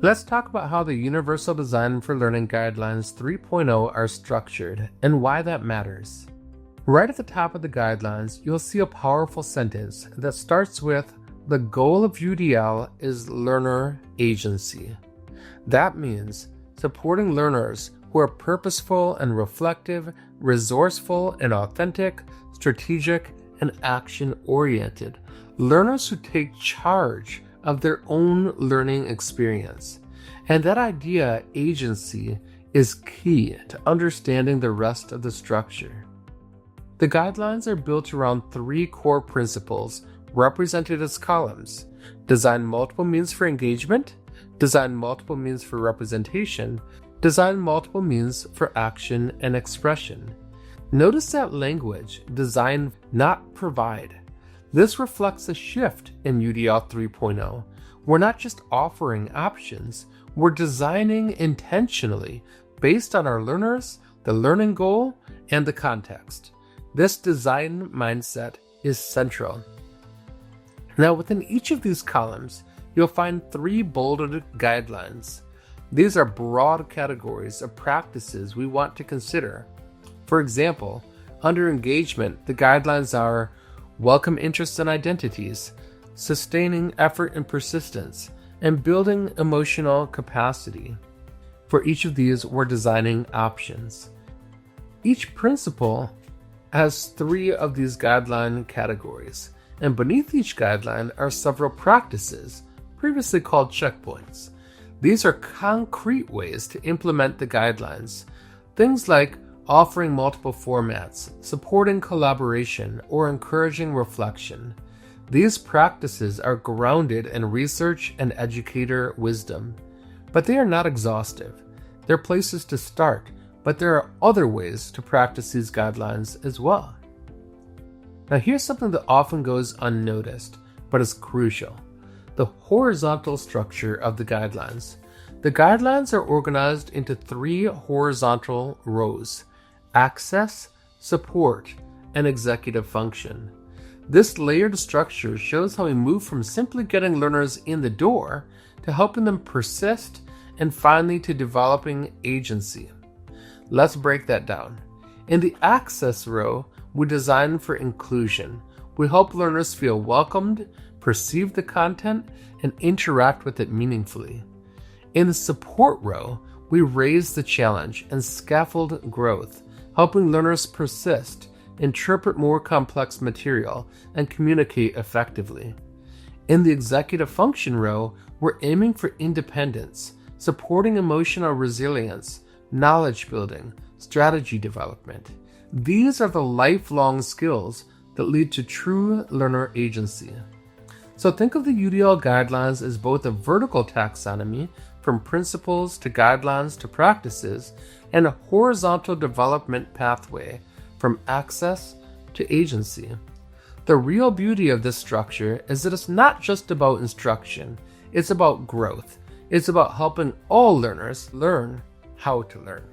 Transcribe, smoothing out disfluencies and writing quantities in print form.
Let's talk about how the Universal Design for Learning Guidelines 3.0 are structured and why that matters. Right at the top of the guidelines, you'll see a powerful sentence that starts with, "The goal of UDL is learner agency." That means supporting learners who are purposeful and reflective, resourceful and authentic, strategic and action-oriented. Learners who take charge of their own learning experience. And that idea, agency, is key to understanding the rest of the structure. The guidelines are built around 3 core principles represented as columns: design multiple means for engagement, design multiple means for representation, design multiple means for action and expression. Notice that language, design, not provide. This reflects a shift in UDL 3.0. We're not just offering options, we're designing intentionally based on our learners, the learning goal, and the context. This design mindset is central. Now, within each of these columns, you'll find 3 bolded guidelines. These are broad categories of practices we want to consider. For example, under engagement, the guidelines are welcome interests and identities, sustaining effort and persistence, and building emotional capacity. For each of these, we're designing options. Each principle has 3 of these guideline categories, and beneath each guideline are several practices, previously called checkpoints. These are concrete ways to implement the guidelines. Things like offering multiple formats, supporting collaboration, or encouraging reflection. These practices are grounded in research and educator wisdom, but they are not exhaustive. They're places to start, but there are other ways to practice these guidelines as well. Now, here's something that often goes unnoticed, but is crucial: the horizontal structure of the guidelines. The guidelines are organized into 3 horizontal rows: access, support, and executive function. This layered structure shows how we move from simply getting learners in the door to helping them persist and finally to developing agency. Let's break that down. In the access row, we design for inclusion. We help learners feel welcomed, perceive the content, and interact with it meaningfully. In the support row, we raise the challenge and scaffold growth, helping learners persist, interpret more complex material, and communicate effectively. In the executive function row, we're aiming for independence, supporting emotional resilience, knowledge building, strategy development. These are the lifelong skills that lead to true learner agency. So think of the UDL guidelines as both a vertical taxonomy, from principles to guidelines to practices, and a horizontal development pathway from access to agency. The real beauty of this structure is that it's not just about instruction, it's about growth. It's about helping all learners learn how to learn.